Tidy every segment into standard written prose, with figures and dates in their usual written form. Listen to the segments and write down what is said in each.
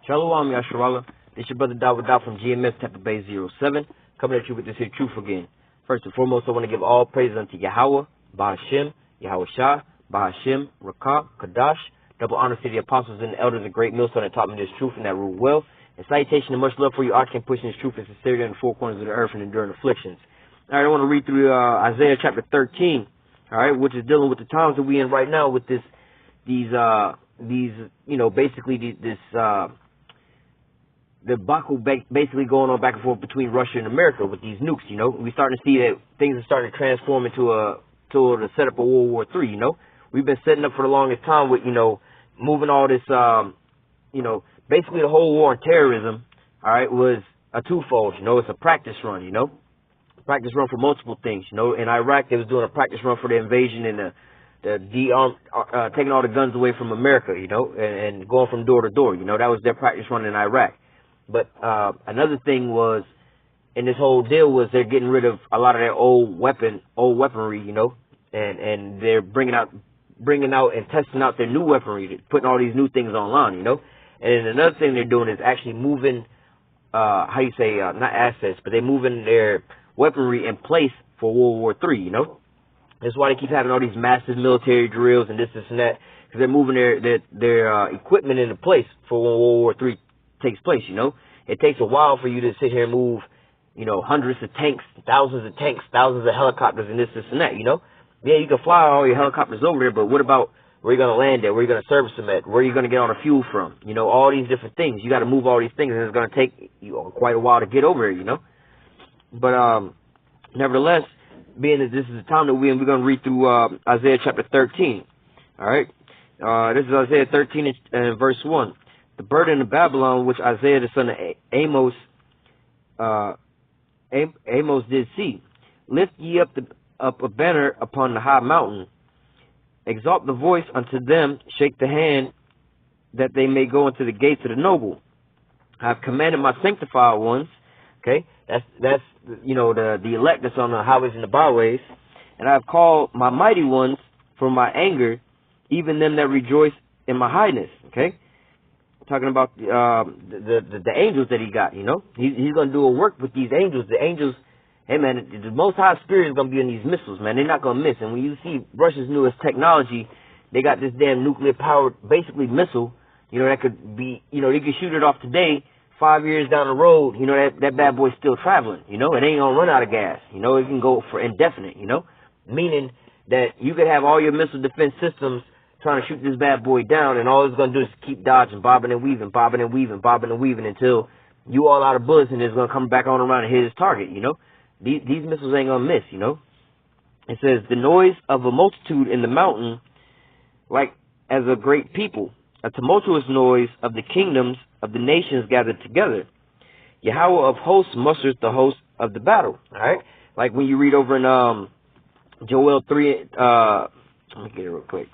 Shalom, Yasharallah. This your brother Dawud from GMS Tampa Bay 07, coming at you with this here truth again. First and foremost, I want to give all praise unto Yahweh, Bahashem, Yahweh Shah, Bahashem, Rakah, Kadash. Double honor to the apostles and the elders of great millstone that taught me this truth and that rule well. And salutation and much love for you, arching pushing this truth and sincerity in the four corners of the earth and enduring afflictions. All right, I want to read through Isaiah chapter 13, all right, which is dealing with the times that we in right now with this debacle basically going on back and forth between Russia and America with these nukes. We're starting to see that things are starting to transform into the setup of World War III. We've been setting up for the longest time with moving all this basically the whole war on terrorism. All right, was a twofold. It's a practice run. Practice run for multiple things. In Iraq they was doing a practice run for the invasion and taking all the guns away from America. And going from door to door. That was their practice run in Iraq. But another thing was, in this whole deal, was they're getting rid of a lot of their old weaponry, and they're bringing out and testing out their new weaponry, putting all these new things online, And then another thing they're doing is actually moving, not assets, but they're moving their weaponry in place for World War III, That's why they keep having all these massive military drills and this and that, because they're moving their equipment into place for when World War III takes place. It takes a while for you to sit here and move, hundreds of tanks, thousands of helicopters and this and that, Yeah, you can fly all your helicopters over there, but what about where you're going to land at, where you're going to service them at, where you're going to get all the fuel from, all these different things. You got to move all these things, and it's going to take you quite a while to get over there, But nevertheless, being that this is the time that we're going to read through Isaiah chapter 13, all right? This is Isaiah 13 and verse 1. The burden of Babylon, which Isaiah the son of Amos did see. Lift ye up a banner upon the high mountain. Exalt the voice unto them. Shake the hand, that they may go into the gates of the noble. I have commanded my sanctified ones. Okay, that's the elect that's on the highways and the byways. And I have called my mighty ones from my anger, even them that rejoice in my highness. Okay. Talking about the angels that he got, He's going to do a work with these angels. The angels, hey, man, the Most High Spirit is going to be in these missiles, man. They're not going to miss. And when you see Russia's newest technology, they got this damn nuclear-powered, basically, missile, that could be, they could shoot it off today, 5 years down the road, that bad boy's still traveling, it ain't going to run out of gas. It can go for indefinite, meaning that you could have all your missile defense systems trying to shoot this bad boy down, and all it's going to do is keep dodging, bobbing and weaving until you all out of bullets, and it's going to come back on around and hit his target, These missiles ain't going to miss, It says, the noise of a multitude in the mountain, like as a great people, a tumultuous noise of the kingdoms of the nations gathered together. Yahweh of hosts musters the host of the battle, all right? Like when you read over in Joel 3, let me get it real quick.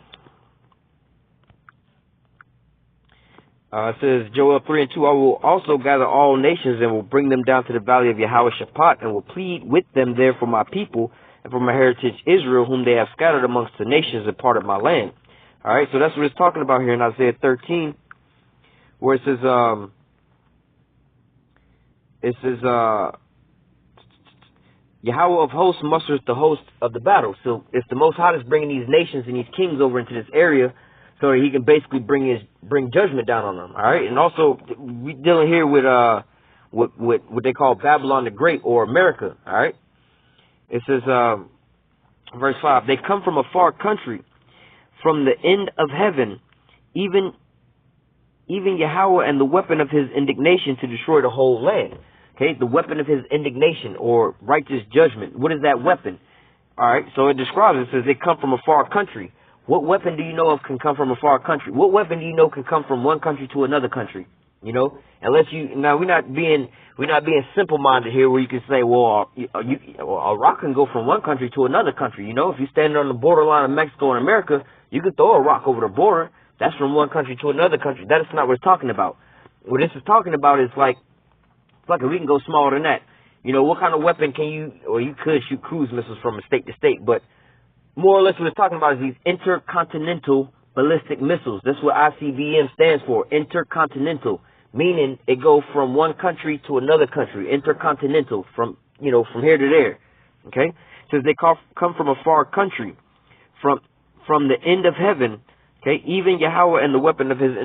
It says, Joel 3 and 2, I will also gather all nations and will bring them down to the valley of Yahweh Shaphat and will plead with them there for my people and for my heritage Israel, whom they have scattered amongst the nations and part of my land. All right, so that's what it's talking about here in Isaiah 13, where it says, Yahweh of hosts musters the host of the battle. So it's the Most High that's bringing these nations and these kings over into this area, so that he can basically bring judgment down on them, all right? And also, we're dealing here with what they call Babylon the Great, or America, all right? It says, verse 5, they come from a far country, from the end of heaven, even Yahweh, and the weapon of his indignation to destroy the whole land. Okay, the weapon of his indignation, or righteous judgment. What is that weapon? All right, so it describes it, says they come from a far country. What weapon do you know of can come from a far country? What weapon do you know can come from one country to another country? Unless we're not being simple-minded here, where you can say, well, a rock can go from one country to another country. If you're standing on the borderline of Mexico and America, you can throw a rock over the border. That's from one country to another country. That is not what it's talking about. What this is talking about is like we can go smaller than that. What kind of weapon can you could shoot cruise missiles from state to state, but more or less what it's talking about is these intercontinental ballistic missiles. That's what ICBM stands for, intercontinental, meaning it go from one country to another country, intercontinental, from from here to there. Okay, it says they come from a far country, from the end of heaven. Okay, even Yahweh and the weapon of his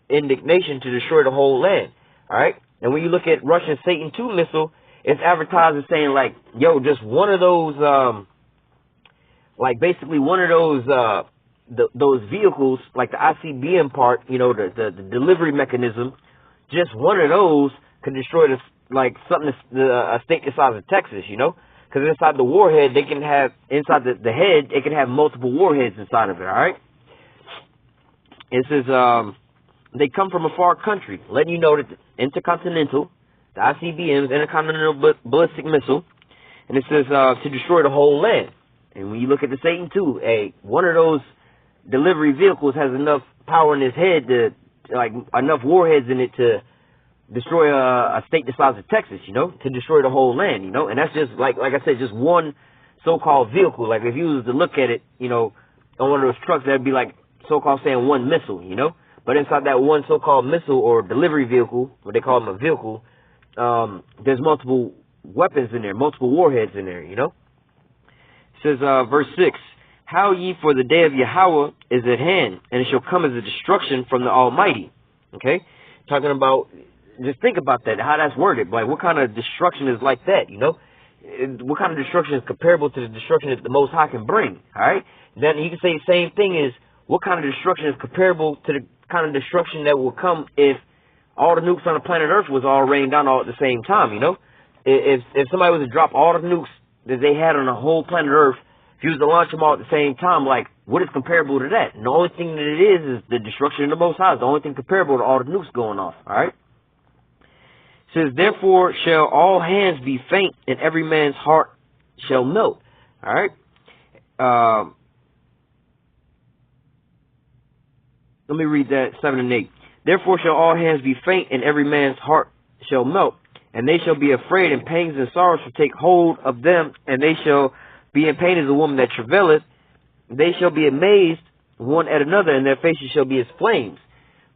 indignation to destroy the whole land. All right, and when you look at Russian Satan II missile, it's advertised as saying like, yo, just one of those, like basically one of those vehicles, like the ICBM part, the delivery mechanism, just one of those could destroy this, like something, a state the size of Texas, because inside the warhead, they can have, inside the head, it can have multiple warheads inside of it, all right? It says, they come from a far country, letting you know that the intercontinental, the ICBMs, intercontinental ballistic missile, and it says to destroy the whole land. And when you look at the Satan II, one of those delivery vehicles has enough power in his head to, like, enough warheads in it to destroy a state the size of Texas, to destroy the whole land, and that's just, like I said, just one so-called vehicle. Like, if you was to look at it, on one of those trucks, that'd be like so-called saying one missile, But inside that one so-called missile or delivery vehicle, what they call them a vehicle, there's multiple weapons in there, multiple warheads in there, It says, verse 6, how ye, for the day of Yahweh is at hand, and it shall come as a destruction from the Almighty. Okay? Talking about, just think about that, how that's worded. Like, what kind of destruction is like that, What kind of destruction is comparable to the destruction that the Most High can bring, all right? Then you can say the same thing is, what kind of destruction is comparable to the kind of destruction that will come if all the nukes on the planet Earth was all rained down all at the same time, If somebody was to drop all the nukes that they had on the whole planet Earth, if you was to launch them all at the same time, like, what is comparable to that? And the only thing that it is the destruction of the Most High. Is the only thing comparable to all the nukes going off, all right? It says, therefore shall all hands be faint, and every man's heart shall melt, all right? Let me read that, 7 and 8. Therefore shall all hands be faint, and every man's heart shall melt. And they shall be afraid, and pangs and sorrows shall take hold of them, and they shall be in pain as a woman that travaileth. They shall be amazed one at another, and their faces shall be as flames.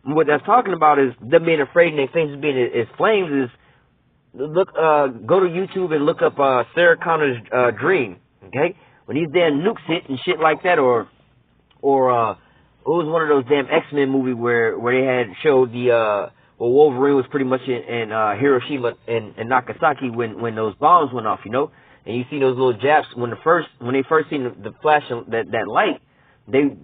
And what that's talking about is them being afraid and their faces being as flames is, look, go to YouTube and look up Sarah Connor's dream, okay? When these damn nukes hit and shit like that, or it was one of those damn X-Men movies where they had showed the well, Wolverine was pretty much in Hiroshima and Nagasaki when those bombs went off, And you see those little Japs when they first seen the flash of that light, they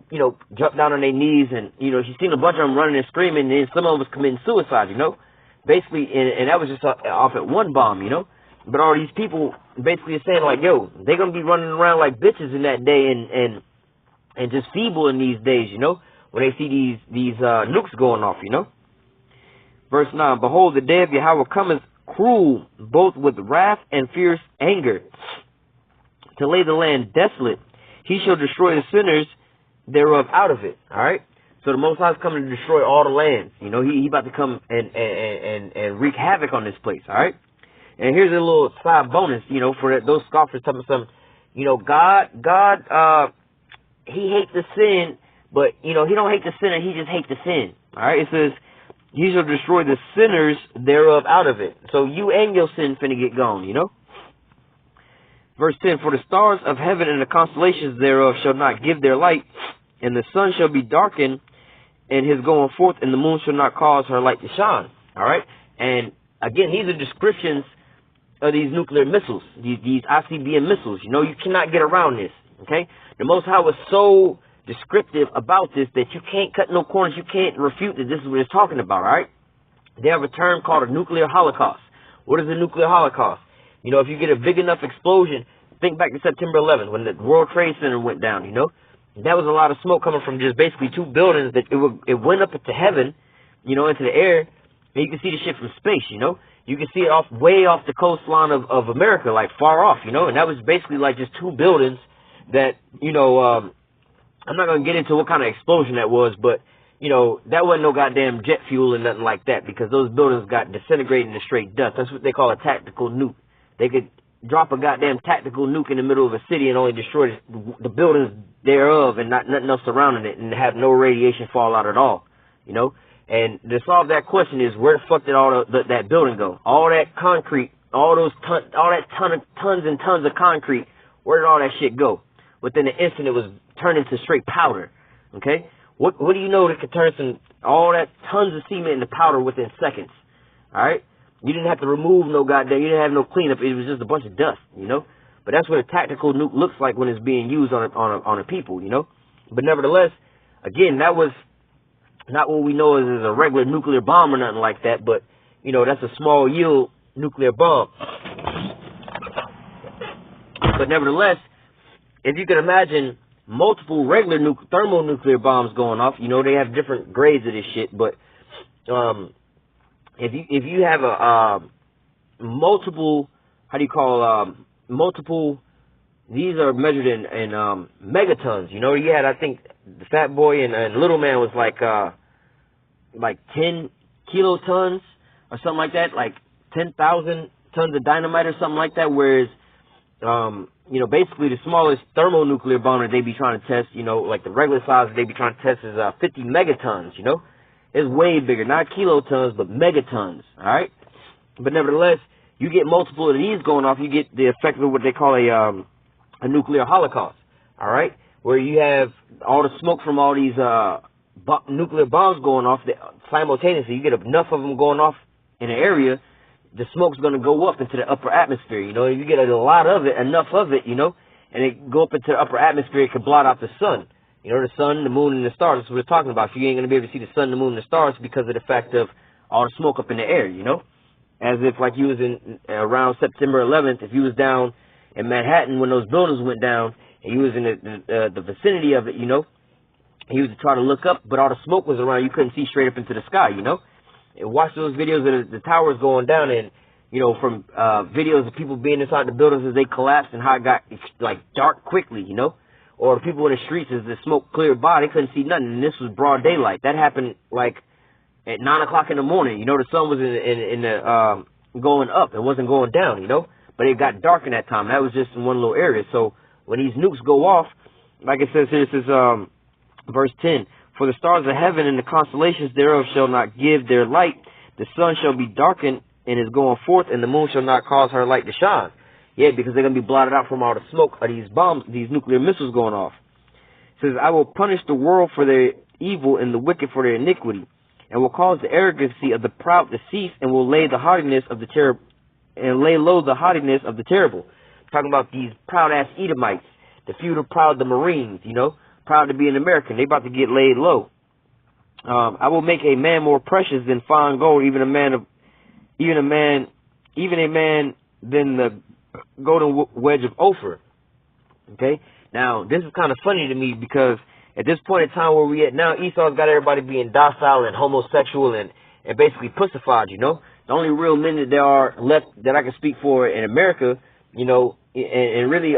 jumped down on their knees and you seen a bunch of them running and screaming, and then some of them was committing suicide, Basically, and that was just off at one bomb, But all these people basically are saying like, yo, they're gonna be running around like bitches in that day and just feeble in these days, when they see these nukes going off, Verse 9, behold, the day of Yahweh cometh cruel, both with wrath and fierce anger, to lay the land desolate. He shall destroy the sinners thereof out of it. All right? So the Most High is coming to destroy all the lands. He about to come and wreak havoc on this place. All right? And here's a little side bonus, for those scoffers talking something. God, he hates the sin, but, he don't hate the sinner, he just hates the sin. All right? It says, he shall destroy the sinners thereof out of it. So you and your sin finna get gone, Verse 10, for the stars of heaven and the constellations thereof shall not give their light, and the sun shall be darkened in his going forth, and the moon shall not cause her light to shine. All right? And again, these are descriptions of these nuclear missiles, these ICBM missiles. You cannot get around this, okay? The Most High was so descriptive about this that you can't cut no corners, you can't refute that this is what it's talking about, all right? They have a term called a nuclear holocaust. What is a nuclear holocaust? If you get a big enough explosion, think back to September 11th when the World Trade Center went down, That was a lot of smoke coming from just basically two buildings that it went up into heaven, into the air, and you can see the shit from space, You can see it way off the coastline of America, like far off, And that was basically like just two buildings that, I'm not going to get into what kind of explosion that was, but, that wasn't no goddamn jet fuel and nothing like that, because those buildings got disintegrated into straight dust. That's what they call a tactical nuke. They could drop a goddamn tactical nuke in the middle of a city and only destroy the buildings thereof and not nothing else surrounding it and have no radiation fallout at all, And to solve that question is, where the fuck did all that building go? All that concrete, all those tons and tons of concrete, where did all that shit go? Within an instant, it was turned into straight powder. Okay? What do you know that could turn all that tons of cement into powder within seconds? All right? You didn't have to remove no goddamn, you didn't have no cleanup. It was just a bunch of dust, you know? But that's what a tactical nuke looks like when it's being used on a people, you know? But nevertheless, again, that was not what we know as a regular nuclear bomb or nothing like that, but, you know, that's a small yield nuclear bomb. But nevertheless, if you can imagine multiple regular thermonuclear bombs going off, you know, they have different grades of this shit, but if you have a multiple, multiple, these are measured in megatons, you know. You had, I think, the Fat Boy and Little Man was like 10 kilotons or something like that, like 10,000 tons of dynamite or something like that, whereas, you know, basically the smallest thermonuclear bomb that they be trying to test, you know, like the regular size that they be trying to test is 50 megatons, you know. It's way bigger, not kilotons, but megatons, all right? But nevertheless, you get multiple of these going off, you get the effect of what they call a nuclear holocaust, all right? Where you have all the smoke from all these nuclear bombs going off simultaneously. You get enough of them going off in an area, the smoke's going to go up into the upper atmosphere, you know. If you get a lot of it, enough of it, you know, and it go up into the upper atmosphere, it can blot out the sun. You know, the sun, the moon, and the stars. That's what we're talking about. So you ain't going to be able to see the sun, the moon, and the stars because of the fact of all the smoke up in the air, you know. As if like you was in around September 11th, if you was down in Manhattan when those buildings went down, and you was in the vicinity of it, you know, and you was to try to look up, but all the smoke was around, you couldn't see straight up into the sky, you know. And watch those videos of the towers going down, and, you know, from videos of people being inside the buildings as they collapsed and how it got, like, dark quickly, you know. Or the people in the streets, as the smoke cleared by, they couldn't see nothing, and this was broad daylight. That happened, like, at 9 o'clock in the morning. You know, the sun was in the going up. It wasn't going down, you know. But it got dark in that time. That was just in one little area. So when these nukes go off, like it says here, this is verse 10. For the stars of heaven and the constellations thereof shall not give their light. The sun shall be darkened and is going forth, and the moon shall not cause her light to shine. Yeah, because they're going to be blotted out from all the smoke of these bombs, these nuclear missiles going off. It says, I will punish the world for their evil and the wicked for their iniquity, and will cause the arrogancy of the proud to cease, and will lay the haughtiness of the terrible, and lay low the haughtiness of the terrible. Talking about these proud ass Edomites, the feudal proud, the Marines, you know, proud to be an American. They about to get laid low. I will make a man more precious than fine gold, even a man than the golden wedge of Ophir. Okay? Now, this is kind of funny to me because at this point in time where we at now, Esau's got everybody being docile and homosexual and basically pussified, you know? The only real men that there are left that I can speak for in America, you know, and really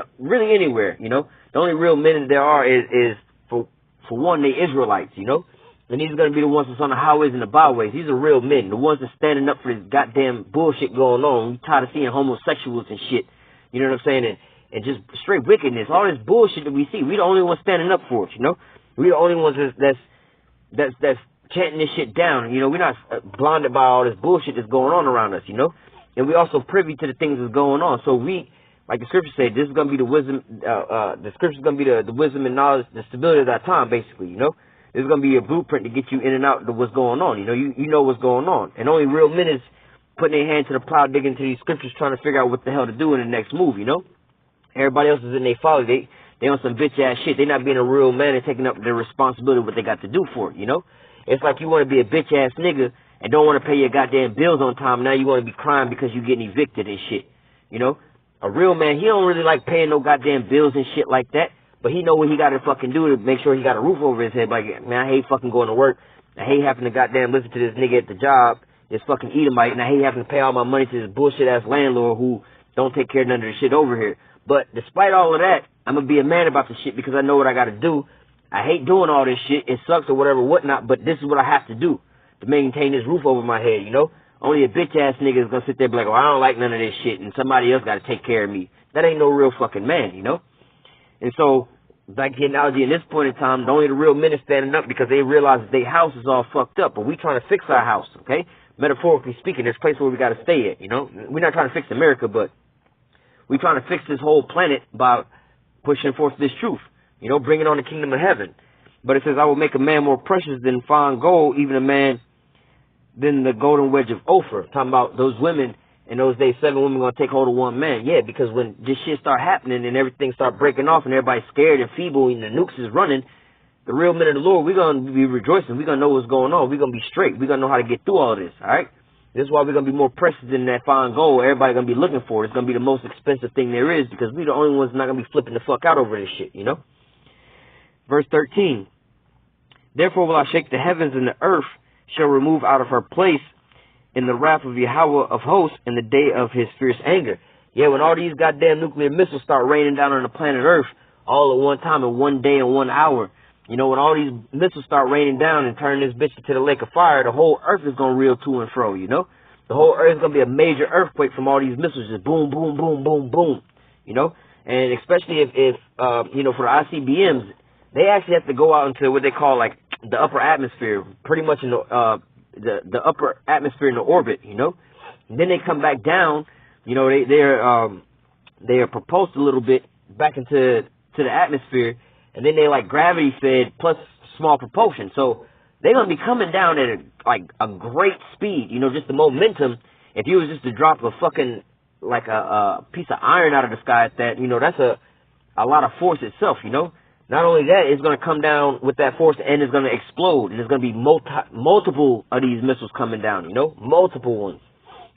anywhere, you know? The only real men that there are is for one, the Israelites, you know? And these are going to be the ones that's on the highways and the byways. These are real men. The ones that's standing up for this goddamn bullshit going on. We tired of seeing homosexuals and shit. You know what I'm saying? And just straight wickedness. All this bullshit that we see. We the only ones standing up for it, you know? We the only ones that's chanting this shit down. You know, we're not blinded by all this bullshit that's going on around us, you know? And we also privy to the things that's going on. So we, like the scripture said, this is going to be the wisdom, the scripture is going to be the wisdom and knowledge, the stability of that time, basically, you know? This is going to be a blueprint to get you in and out of what's going on. You know, you know what's going on. And only real men is putting their hand to the plow, digging into these scriptures, trying to figure out what the hell to do in the next move, you know? Everybody else is in their folly. They on some bitch-ass shit. They not being a real man and taking up their responsibility of what they got to do for it, you know? It's like you want to be a bitch-ass nigga and don't want to pay your goddamn bills on time. Now you want to be crying because you getting evicted and shit, you know? A real man, he don't really like paying no goddamn bills and shit like that. But he know what he got to fucking do to make sure he got a roof over his head. Like, man, I hate fucking going to work. I hate having to goddamn listen to this nigga at the job, this fucking Edomite, and I hate having to pay all my money to this bullshit-ass landlord who don't take care of none of the shit over here. But despite all of that, I'm going to be a man about the shit because I know what I got to do. I hate doing all this shit. It sucks or whatever, whatnot, but this is what I have to do to maintain this roof over my head, you know? Only a bitch-ass nigga is going to sit there and be like, oh, I don't like none of this shit, and somebody else got to take care of me. That ain't no real fucking man, you know? And so like the analogy in this point in time, only the real men are standing up because they realize that their house is all fucked up. But we trying to fix our house, okay? Metaphorically speaking, there's a place where we got to stay at, you know? We're not trying to fix America, but we trying to fix this whole planet by pushing forth this truth, you know, bringing on the kingdom of heaven. But it says, I will make a man more precious than fine gold, even a man than the golden wedge of Ophir. Talking about those women. In those days, 7 women going to take hold of 1 man. Yeah, because when this shit start happening and everything start breaking off and everybody's scared and feeble and the nukes is running, the real men of the Lord, we're going to be rejoicing. We're going to know what's going on. We're going to be straight. We're going to know how to get through all this, all right? This is why we're going to be more precious than that fine gold. Everybody's going to be looking for it. It's going to be the most expensive thing there is because we're the only ones not going to be flipping the fuck out over this shit, you know? Verse 13. Therefore will I shake the heavens, and the earth shall remove out of her place in the wrath of Yahweh of hosts in the day of his fierce anger. Yeah, when all these goddamn nuclear missiles start raining down on the planet Earth all at one time in 1 day and 1 hour, you know, when all these missiles start raining down and turning this bitch into the lake of fire, the whole Earth is going to reel to and fro, you know? The whole Earth is going to be a major earthquake from all these missiles, just boom, boom, boom, boom, boom, you know? And especially if you know, for the ICBMs, they actually have to go out into what they call, like, the upper atmosphere, pretty much in the upper atmosphere in the orbit, you know. And then they come back down, you know, they are propulsed a little bit back into the atmosphere, and then they like gravity fed plus small propulsion. So they're gonna be coming down at a great speed, you know, just the momentum. If you was just to drop a fucking like a piece of iron out of the sky at that, you know, that's a lot of force itself, you know. Not only that, it's going to come down with that force and it's going to explode. And there's going to be multiple of these missiles coming down, you know, multiple ones,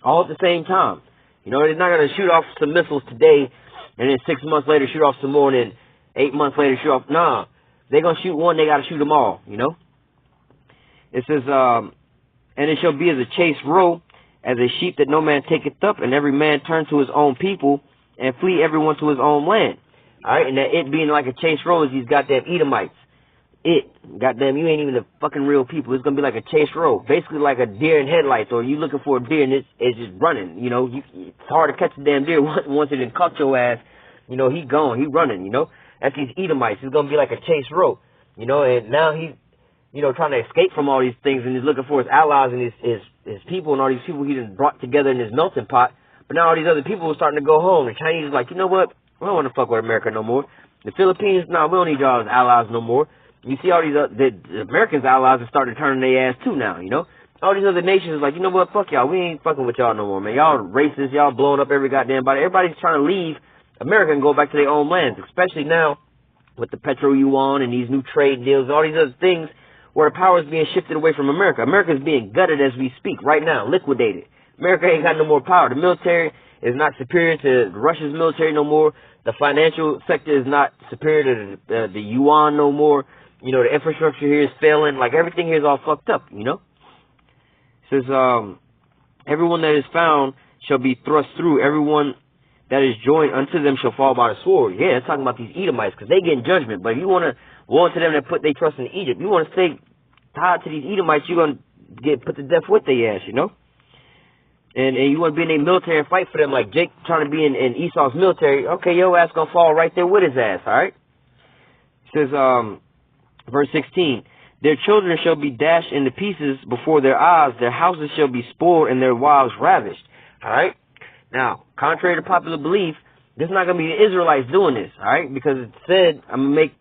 all at the same time. You know, they're not going to shoot off some missiles today and then 6 months later shoot off some more and then 8 months later shoot off. Nah, they're going to shoot one, they got to shoot them all, you know. It says, and it shall be as a chased roe, as a sheep that no man taketh up, and every man turn to his own people and flee everyone to his own land. All right, and that it being like a chase row is these goddamn Edomites. Goddamn, you ain't even the fucking real people. It's going to be like a chase row. Basically like a deer in headlights, or you looking for a deer and it's just running. You know, it's hard to catch a damn deer once it done caught your ass. You know, he gone, he running, you know. That's these Edomites. It's going to be like a chase row, you know, and now he's, you know, trying to escape from all these things, and he's looking for his allies and his people and all these people he done brought together in his melting pot. But now all these other people are starting to go home. The Chinese is like, you know what? We don't want to fuck with America no more. The Philippines, nah, we don't need y'all as allies no more. You see all these, the Americans' allies are starting turning their ass too now, you know? All these other nations is like, you know what, fuck y'all, we ain't fucking with y'all no more, man. Y'all racist, y'all blowing up every goddamn body. Everybody's trying to leave America and go back to their own lands, especially now with the petro yuan and these new trade deals and all these other things where the power is being shifted away from America. America is being gutted as we speak right now, liquidated. America ain't got no more power. The military is not superior to Russia's military no more. The financial sector is not superior to the yuan no more. You know, the infrastructure here is failing. Like, everything here is all fucked up, you know? It says, everyone that is found shall be thrust through. Everyone that is joined unto them shall fall by the sword. Yeah, it's talking about these Edomites, because they get in judgment. But if you want to warn to them that put their trust in Egypt, you want to stay tied to these Edomites, you're going to get put to death with their ass, you know? And you want to be in a military and fight for them like Jake trying to be in Esau's military. Okay, your ass going to fall right there with his ass, all right? It says, verse 16, their children shall be dashed into pieces before their eyes. Their houses shall be spoiled and their wives ravished, all right? Now, contrary to popular belief, this is not going to be the Israelites doing this, all right? Because it said, I'm going to make,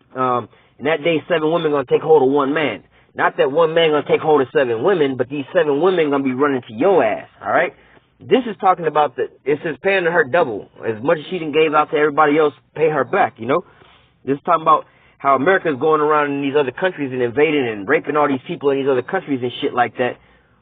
in that day, 7 women going to take hold of 1 man. Not that 1 man going to take hold of 7 women, but these 7 women going to be running to your ass, all right? This is talking about it says paying her double. As much as she done gave out to everybody else, pay her back, you know? This is talking about how America is going around in these other countries and invading and raping all these people in these other countries and shit like that.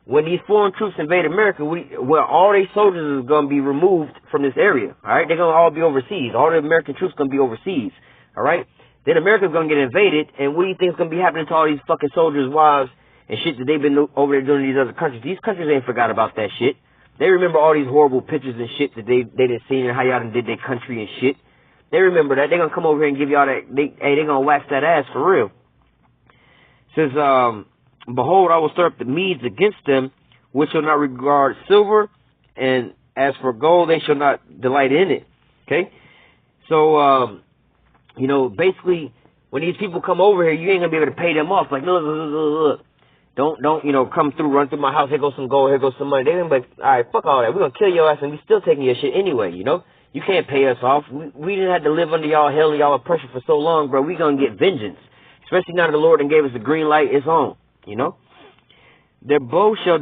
When these foreign troops invade America, all these soldiers is going to be removed from this area, all right? They're going to all be overseas. All the American troops going to be overseas, all right? Then America's going to get invaded, and what do you think is going to be happening to all these fucking soldiers' wives and shit that they've been over there doing in these other countries? These countries ain't forgot about that shit. They remember all these horrible pictures and shit that they done seen and how y'all done did their country and shit. They remember that. They're going to come over here and give y'all that. They're going to wax that ass for real. It says, behold, I will stir up the Medes against them, which shall not regard silver, and as for gold, they shall not delight in it. Okay? So, you know, basically, when these people come over here, you ain't gonna be able to pay them off. Like, look. Don't, you know, come through, run through my house, here goes some gold, here goes some money. They gonna be like, all right, fuck all that. We're gonna kill your ass and we still taking your shit anyway, you know? You can't pay us off. We didn't have to live under y'all hell and y'all oppression for so long, bro. We gonna get vengeance. Especially now that the Lord and gave us the green light, it's on, you know? Their bow also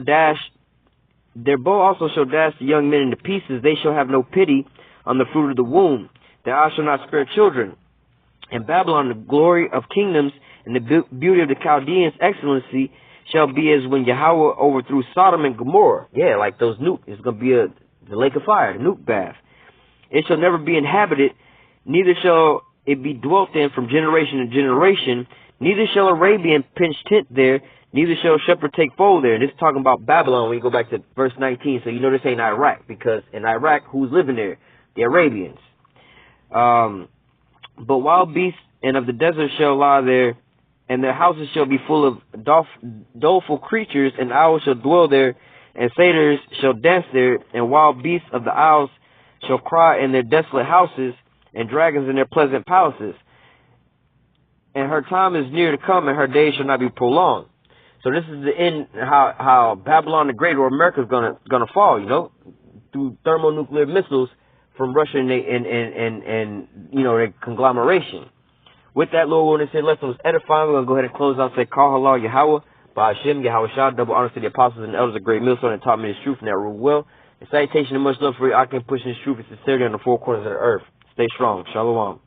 shall dash the young men into pieces. They shall have no pity on the fruit of the womb. Their eyes shall not spare children. In Babylon, the glory of kingdoms and the beauty of the Chaldeans' excellency shall be as when Yahweh overthrew Sodom and Gomorrah. Yeah, like those nukes. It's going to be the lake of fire, the nuke bath. It shall never be inhabited, neither shall it be dwelt in from generation to generation. Neither shall Arabian pitch tent there, neither shall shepherd take fold there. This is talking about Babylon when you go back to verse 19. So you know this ain't Iraq, because in Iraq, who's living there? The Arabians. But wild beasts and of the desert shall lie there, and their houses shall be full of doleful creatures, and owls shall dwell there, and satyrs shall dance there, and wild beasts of the isles shall cry in their desolate houses, and dragons in their pleasant palaces. And her time is near to come, and her days shall not be prolonged. So this is the end, how Babylon the Great, or America, is gonna fall, you know, through thermonuclear missiles from Russia and you know, their conglomeration. With that, Lord willing, this lesson was edifying. We're going to go ahead and close out and say, Call Allah Yahweh, by Hashem, Yahweh Shah, double honor to the apostles and elders of great millstone that taught me this truth and that rule well. And salutation and much love for you. I can push this truth and sincerity on the four corners of the earth. Stay strong. Shalom.